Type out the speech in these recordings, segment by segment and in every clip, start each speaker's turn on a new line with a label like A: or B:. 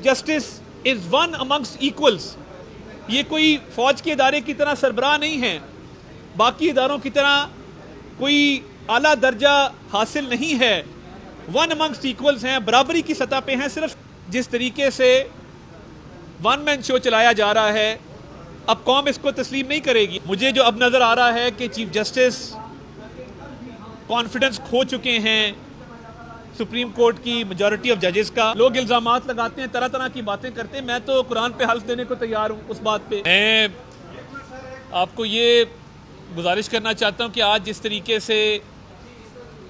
A: Justice is one amongst equals. ये कोई फ़ौज के इदारे की तरह सरबराह नहीं है, बाकी इदारों की तरह कोई आला दर्जा हासिल नहीं है, वन अमंगस्ट इक्वल्स हैं, बराबरी की सतह पे हैं। सिर्फ जिस तरीके से वन मैन शो चलाया जा रहा है, अब कौम इसको तस्लीम नहीं करेगी। मुझे जो अब नज़र आ रहा है कि चीफ जस्टिस कॉन्फिडेंस खो चुके हैं सुप्रीम कोर्ट की मेजॉरिटी ऑफ जजेस का। लोग इल्ज़ामात लगाते हैं, तरह तरह की बातें करते हैं। मैं तो कुरान पे हल्फ देने को तैयार हूँ उस बात पे। मैं आपको ये गुजारिश करना चाहता हूँ कि आज जिस तरीके से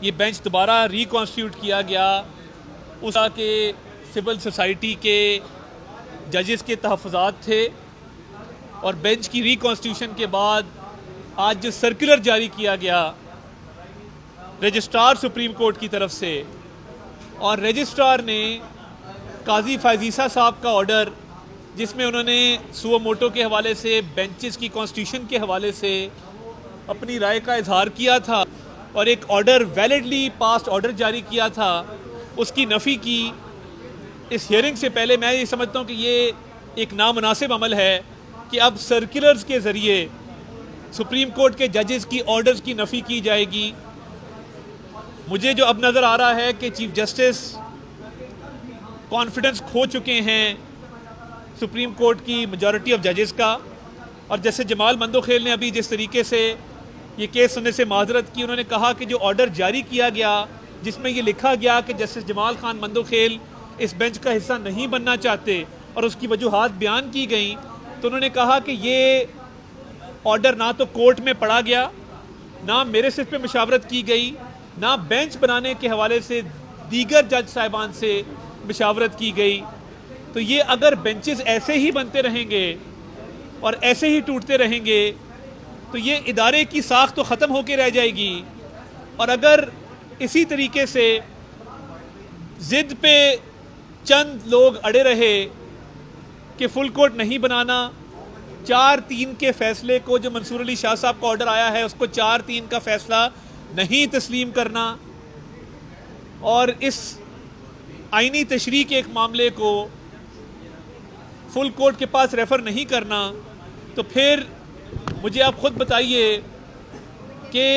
A: ये बेंच दोबारा रिकॉन्स्टिट्यूट किया गया, उस के सिविल सोसाइटी के जजेस के तहफ़्फ़ुज़ात थे, और बेंच की रिकॉन्स्टिट्यूशन के बाद आज जो सर्कुलर जारी किया गया रजिस्ट्रार सुप्रीम कोर्ट की तरफ से, और रजिस्ट्रार ने काजी फायजीसा साहब का ऑर्डर, जिसमें उन्होंने सुओ मोटो के हवाले से, बेंचेस की कॉन्स्टिट्यूशन के हवाले से अपनी राय का इजहार किया था, और एक ऑर्डर वैलिडली पास्ड ऑर्डर जारी किया था, उसकी नफ़ी की। इस हियरिंग से पहले मैं ये समझता हूँ कि ये एक नामुनासिब अमल है कि अब सर्कुलर्स के ज़रिए सुप्रीम कोर्ट के जजेस की ऑर्डर्स की नफ़ी की जाएगी। मुझे जो अब नज़र आ रहा है कि चीफ जस्टिस कॉन्फिडेंस खो चुके हैं सुप्रीम कोर्ट की मेजॉरिटी ऑफ जजेस का, और जैसे जमाल मंदोखेल ने अभी जिस तरीके से ये केस सुनने से माजरत की, उन्होंने कहा कि जो ऑर्डर जारी किया गया जिसमें ये लिखा गया कि जस्टिस जमाल खान मंदोखेल इस बेंच का हिस्सा नहीं बनना चाहते और उसकी वजूहात बयान की गई, तो उन्होंने कहा कि ये ऑर्डर ना तो कोर्ट में पढ़ा गया, ना मेरे से इस पर मशावरत की गई, ना बेंच बनाने के हवाले से दीगर जज साहिबान से मशावरत की गई। तो ये अगर बेंचेस ऐसे ही बनते रहेंगे और ऐसे ही टूटते रहेंगे तो ये इदारे की साख तो ख़त्म होकर रह जाएगी। और अगर इसी तरीके से ज़िद पे चंद लोग अड़े रहे कि फुल कोर्ट नहीं बनाना, 4-3 के फैसले को, जो मंसूर अली शाह साहब का ऑर्डर आया है उसको 4-3 का फैसला नहीं तस्लीम करना, और इस आईनी तशरीह के एक मामले को फुल कोर्ट के पास रेफ़र नहीं करना, तो फिर मुझे आप ख़ुद बताइए कि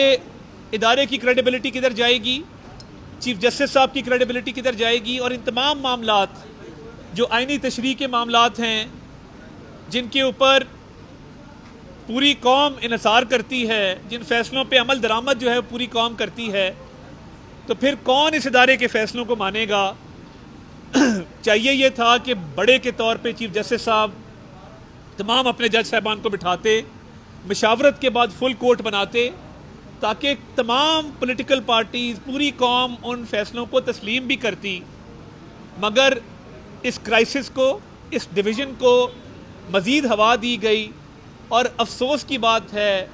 A: इदारे की क्रेडिबिलिटी किधर जाएगी, चीफ जस्टिस साहब की क्रेडिबिलिटी किधर जाएगी। और इन तमाम मामलात जो आईनी तशरीह के मामलात हैं, जिनके ऊपर पूरी कौम इन्हिसार करती है, जिन फैसलों पे अमल दरामद जो है पूरी कौम करती है, तो फिर कौन इस इदारे के फ़ैसलों को मानेगा। चाहिए ये था कि बड़े के तौर पे चीफ जस्टिस साहब तमाम अपने जज साहबान को बिठाते, मशावरत के बाद फुल कोर्ट बनाते, ताकि तमाम पॉलिटिकल पार्टीज़, पूरी कौम उन फैसलों को तस्लीम भी करती। मगर इस क्राइसिस को, इस डिवीज़न को मज़ीद हवा दी गई, और अफसोस की बात है,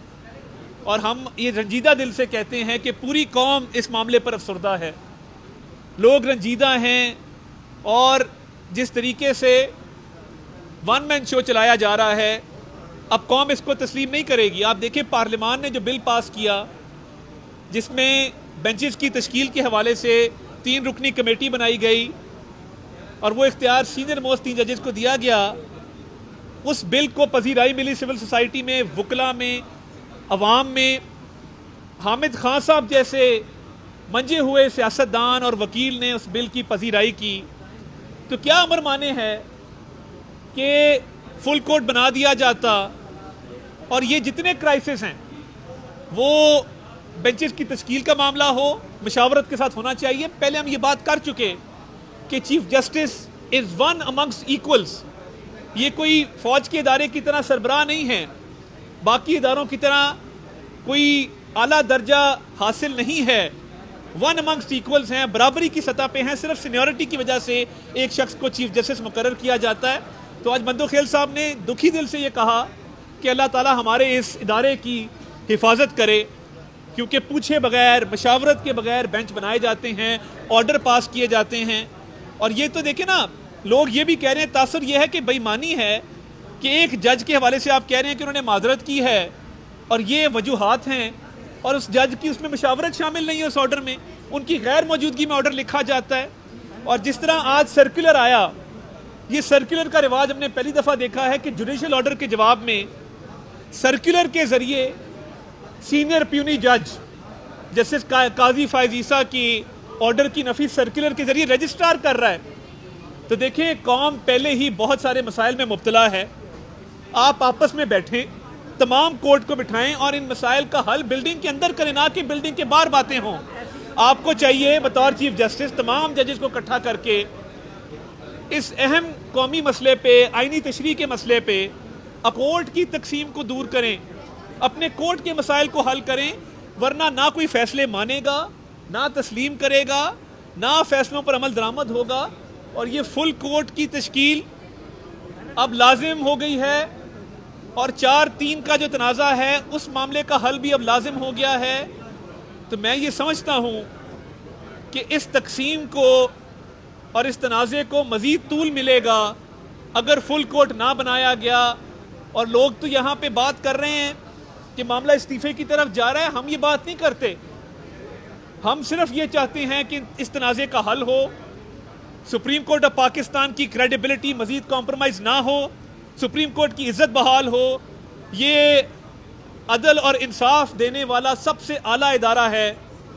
A: और हम ये रंजीदा दिल से कहते हैं कि पूरी कौम इस मामले पर अफसरदा है। लोग रंजीदा हैं, और जिस तरीके से वन मैन शो चलाया जा रहा है, अब कौम इसको तस्लीम नहीं करेगी। आप देखिए, पार्लियामान ने जो बिल पास किया जिसमें बेंचेस की तश्कील के हवाले से 3 रुकनी कमेटी बनाई गई और वो इख्तियार सीनियर मोस्ट 3 जजेस को दिया गया, उस बिल को पजीराई मिली सिविल सोसाइटी में, वकला में, अवाम में। हामिद खान साहब जैसे मंजे हुए सियासतदान और वकील ने उस बिल की पजीराई की। तो क्या अमर माने है कि फुल कोर्ट बना दिया जाता, और ये जितने क्राइसिस हैं वो बेंचेस की तश्कील का मामला हो, मशावरत के साथ होना चाहिए। पहले हम ये बात कर चुके कि chief justice is one amongst equals. ये कोई फ़ौज के इदारे की तरह सरबराह नहीं है, बाकी इदारों की तरह कोई आला दर्जा हासिल नहीं है, वन अमंगस्ट इक्वल्स हैं, बराबरी की सतह पे हैं। सिर्फ सीनियरिटी की वजह से एक शख्स को चीफ जस्टिस मुकर्रर किया जाता है। तो आज मंदोखेल साहब ने दुखी दिल से ये कहा कि अल्लाह ताला हमारे इस इदारे की हिफाजत करे, क्योंकि पूछे बगैर, मशावरत के बगैर बेंच बनाए जाते हैं, ऑर्डर पास किए जाते हैं। और ये तो देखें ना, लोग ये भी कह रहे हैं, तासुर ये है कि बेईमानी है कि एक जज के हवाले से आप कह रहे हैं कि उन्होंने माजरत की है और ये वजूहात हैं, और उस जज की उसमें मशावरत शामिल नहीं है उस ऑर्डर में, उनकी गैर मौजूदगी में ऑर्डर लिखा जाता है। और जिस तरह आज सर्कुलर आया یہ سرکولر کا رواج ہم نے پہلی دفعہ دیکھا ہے کہ جوڈیشل آرڈر کے جواب میں سرکولر کے ذریعے سینئر پیونی جج جسٹس قاضی فائز عیسیٰ کی آرڈر کی نفی سرکولر کے ذریعے رجسٹرار کر رہا ہے. تو دیکھیں قوم پہلے ہی بہت سارے مسائل میں مبتلا ہے. آپ آپس میں بیٹھیں, تمام کورٹ کو بٹھائیں اور ان مسائل کا حل بلڈنگ کے اندر کریں, نہ کہ بلڈنگ کے باہر باتیں ہوں. آپ کو چاہیے بطور چیف جسٹس تمام ججز کو اکٹھا کر کے اس اہم قومی مسئلے پہ, آئینی تشریح کے مسئلے پہ کورٹ کی تقسیم کو دور کریں, اپنے کورٹ کے مسائل کو حل کریں, ورنہ نہ کوئی فیصلے مانے گا, نہ تسلیم کرے گا, نہ فیصلوں پر عمل درآمد ہوگا. اور یہ فل کورٹ کی تشکیل اب لازم ہو گئی ہے, اور 4-3 کا جو تنازع ہے اس معاملے کا حل بھی اب لازم ہو گیا ہے. تو میں یہ سمجھتا ہوں کہ اس تقسیم کو اور اس تنازع کو مزید طول ملے گا اگر فل کورٹ نہ بنایا گیا. اور لوگ تو یہاں پہ بات کر رہے ہیں کہ معاملہ استعفے کی طرف جا رہا ہے. ہم یہ بات نہیں کرتے, ہم صرف یہ چاہتے ہیں کہ اس تنازع کا حل ہو, سپریم کورٹ آف پاکستان کی کریڈیبلٹی مزید کمپرومائز نہ ہو, سپریم کورٹ کی عزت بحال ہو. یہ عدل اور انصاف دینے والا سب سے اعلیٰ ادارہ ہے,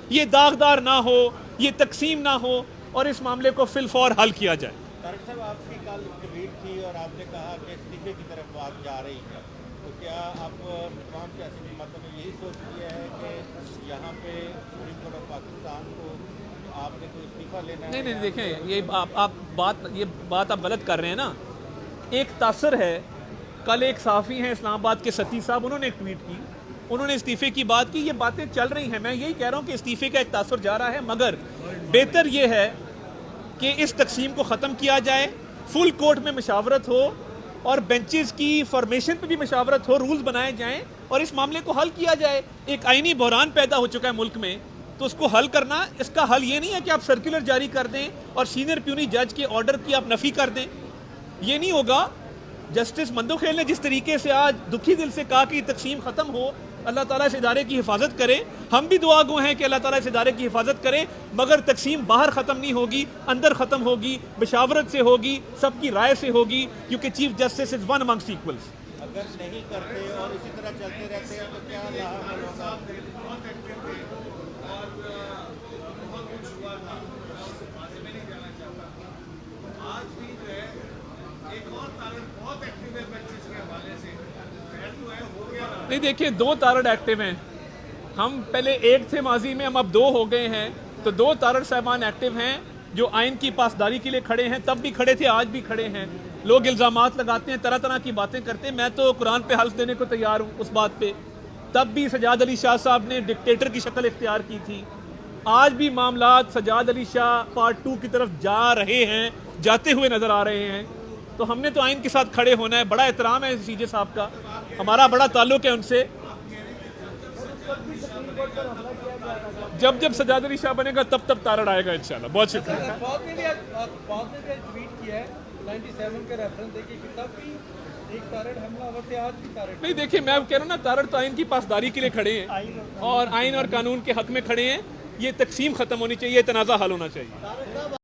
A: یہ داغدار نہ ہو, یہ تقسیم نہ ہو, اور اس معاملے کو فی الفور حل کیا جائے.
B: طارق صاحب, آپ کی کل ٹویٹ تھی اور آپ نے کہا کہ استعفے کی طرف بات جا رہی ہے, تو کیا آپ تمام سیاسی جماعتوں نے یہی سوچ لیا ہے کہ یہاں پہ سپریم کورٹ آف پاکستان کو آپ نے کوئی استعفیٰ لینا ہے؟
A: نہیں دیکھیں, یہ بات آپ غلط کر رہے ہیں نا. ایک تاثر ہے, کل ایک صحافی ہیں اسلام آباد کے ستی صاحب, انہوں نے ایک ٹویٹ کی, انہوں نے استعفے کی بات کی. یہ باتیں چل رہی ہیں, میں یہی کہہ رہا ہوں کہ استعفے کا ایک تاثر جا رہا ہے, مگر بہتر یہ ہے کہ اس تقسیم کو ختم کیا جائے, فل کورٹ میں مشاورت ہو اور بینچز کی فارمیشن پہ بھی مشاورت ہو, رولز بنائے جائیں اور اس معاملے کو حل کیا جائے. ایک آئینی بحران پیدا ہو چکا ہے ملک میں, تو اس کو حل کرنا, اس کا حل یہ نہیں ہے کہ آپ سرکولر جاری کر دیں اور سینئر پیونی جج کے آرڈر کی آپ نفی کر دیں. یہ نہیں ہوگا. جسٹس مندوخیل نے جس طریقے سے آج دکھی دل سے کہا کہ یہ تقسیم ختم ہو, اللہ تعالیٰ اس ادارے کی حفاظت کرے. ہم بھی دعا گو ہیں کہ اللہ تعالیٰ اس ادارے کی حفاظت کرے, مگر تقسیم باہر ختم نہیں ہوگی, اندر ختم ہوگی, مشاورت سے ہوگی, سب کی رائے سے ہوگی, کیونکہ chief justice is one amongst equals.
B: اگر نہیں کرتے اور اسی طرح چلتے رہتے ہیں تو کیا لاحق ہوگا؟
A: نہیں دیکھیں, 2 تارڑ ایکٹیو ہیں. ہم پہلے 1 تھے ماضی میں, ہم اب 2 ہو گئے ہیں. تو 2 تارڑ صاحبان ایکٹیو ہیں جو آئین کی پاسداری کے لیے کھڑے ہیں. تب بھی کھڑے تھے, آج بھی کھڑے ہیں. لوگ الزامات لگاتے ہیں, طرح طرح کی باتیں کرتے ہیں. میں تو قرآن پہ حلف دینے کو تیار ہوں اس بات پہ. تب بھی سجاد علی شاہ صاحب نے ڈکٹیٹر کی شکل اختیار کی تھی. آج بھی معاملات سجاد علی شاہ پارٹ 2 کی طرف جا رہے ہیں, جاتے ہوئے نظر آ رہے ہیں. تو ہم نے تو آئین کے ساتھ کھڑے ہونا ہے. بڑا احترام ہے سی جے صاحب کا, ہمارا بڑا تعلق ہے ان سے. جب سجاد علی شاہ بنے گا تب تارڑ آئے گا انشاءاللہ. بہت شکریہ. نہیں دیکھیں, میں کہہ رہا ہوں نا, تارڑ تو آئین کی پاسداری کے لیے کھڑے ہیں اور آئین اور قانون کے حق میں کھڑے ہیں. یہ تقسیم ختم ہونی چاہیے, تنازع حل ہونا چاہیے.